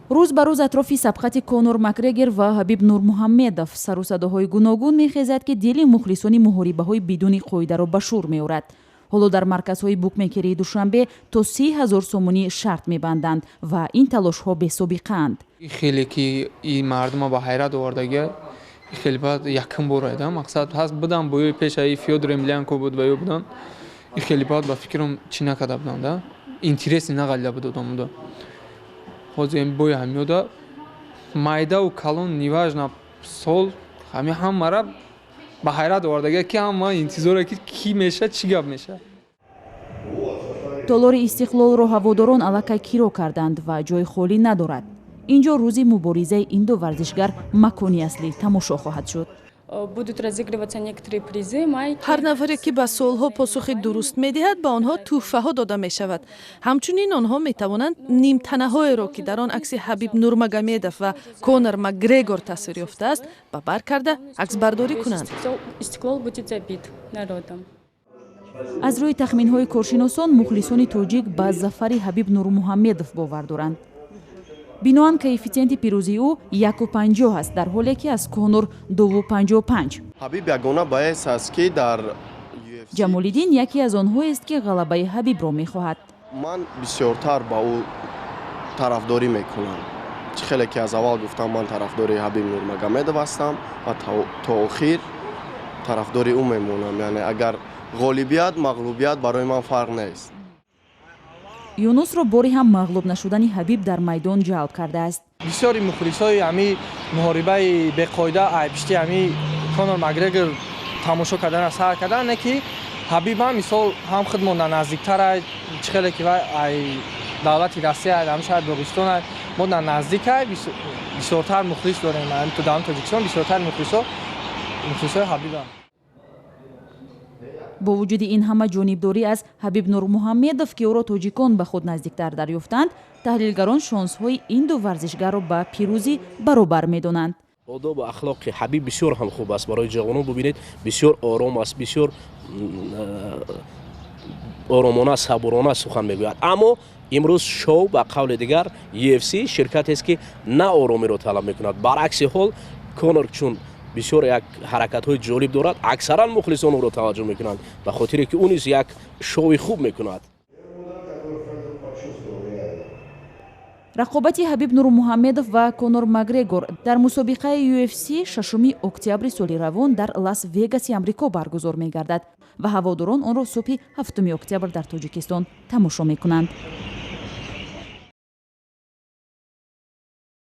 рӯз ба рӯз атрофи сабқати Конор Макгрегор ва Ҳабиб Нурмагомедов сару садоҳои гуногун мехезад ки дили мухлисони муҳорибаҳои бидуни қоидаро ба шӯр меорад. ҳоло дар марказҳои букмекерии Душанбе то 30,000 сомонӣ шарт мебанданд ва ин талошҳо бесобиқаанд. хеле ки ин мардума ба ҳайрат овардага хеле бад якум бор айда мақсад ҳаст будам бои пешаи Фёдор Емельянко буд ва ё будан хеле бад ба фикрам чӣ накарда будам да интереси нагалида буд одамуда ҳозир бои ҳамёда майдаву калон ниважна сол ҳамара ба ҳайрат овардага ки ҳама интизоре ки меша чӣ гап меша. толори истиқлолро ҳаводорон аллакай киро карданд ва ҷой холӣ надорад. инҷо рӯзи муборизаи ин ду варзишгар макони аслӣ тамошо хоҳад шуд. Будут разыгрываться некоторые призы, майки. ҳар нафаре ки ба суолҳо посухи дуруст медиҳад ба онҳо тӯҳфаҳо дода мешавад. ҳамчунин онҳо метавонанд нимтанаҳоеро ки дар он акси Ҳабиб Нурмагомедов ва Конор Макгрегор тасвир ёфтааст ба бар карда аксбардорӣ кунанд. Истиқлол будет забит народом. аз рӯи тахминҳои коршиносон мухлисони тоҷик ба зафари Ҳабиб Нурмагомедов бовар доранд. биноан коэффициенти пирӯзии ӯ 1.50 аст дар ҳоле ки аз Конор 2.55. ҳабиб ягона баъс аст ки дар ҷамолиддин яке аз онҳоест ки ғалабаи ҳабибро мехоҳад. ман бисёртар ба ӯ тарафдорӣ мекунам. чӣ хеле ки аз аввал гуфтам ман тарафдори Ҳабиб Нурмагомедов ҳастам ва то охир тарафдори ӯ мемонам. яъне агар ғолибият мағлубият барои ман фарқ нест. юнусро бори ҳам мағлуб нашудани ҳабиб дар майдон ҷалб кардааст. бисёри мухлисои ҳами муҳорибаи беқоида айбишти ҳами Конор Макгрегор тамошо кардана сар кардане ки ҳабиб ҳам мисол ҳам худмонда наздиктара чӣ хеле ки вай ай давлати Россия ҳамеша Догистон мо дар наздика бисёртар мухлис дорем то дар Тоҷикистон бисёртар мухлисои ҳабибам. бо вуҷуди ин ҳама ҷонибдорӣ аз Ҳабиб Нурмагомедов ки ӯро тоҷикон ба худ наздиктар дарёфтанд, таҳлилгарон шонсҳои ин ду варзишгарро ба пирӯзӣ баробар медонанд. одоб ва ахлоқи ҳабиб бисёр ҳам хуб аст барои ҷавонон. бубинед бисёр ором аст, бисёр оромона сабурона сухан мегӯяд. аммо имрӯз шоу ба қавли дигар UFC ширкатест ки на оромиро талаб мекунад. баръакси ҳол Конор чун бисёр як ҳаракатҳои ҷолиб дорад, аксаран мухлисон ӯро таваҷҷӯҳ мекунанд ба хотире ки ӯ низ як шоуи хуб мекунад. рақобати Ҳабиб Нурмагомедов ва Конор Макгрегор дар мусобиқаи UFC 6 октябри соли равон дар Лас-Вегаси Амрико баргузор мегардад ва ҳаводорон онро субҳи 7 октябр дар Тоҷикистон тамошо мекунанд.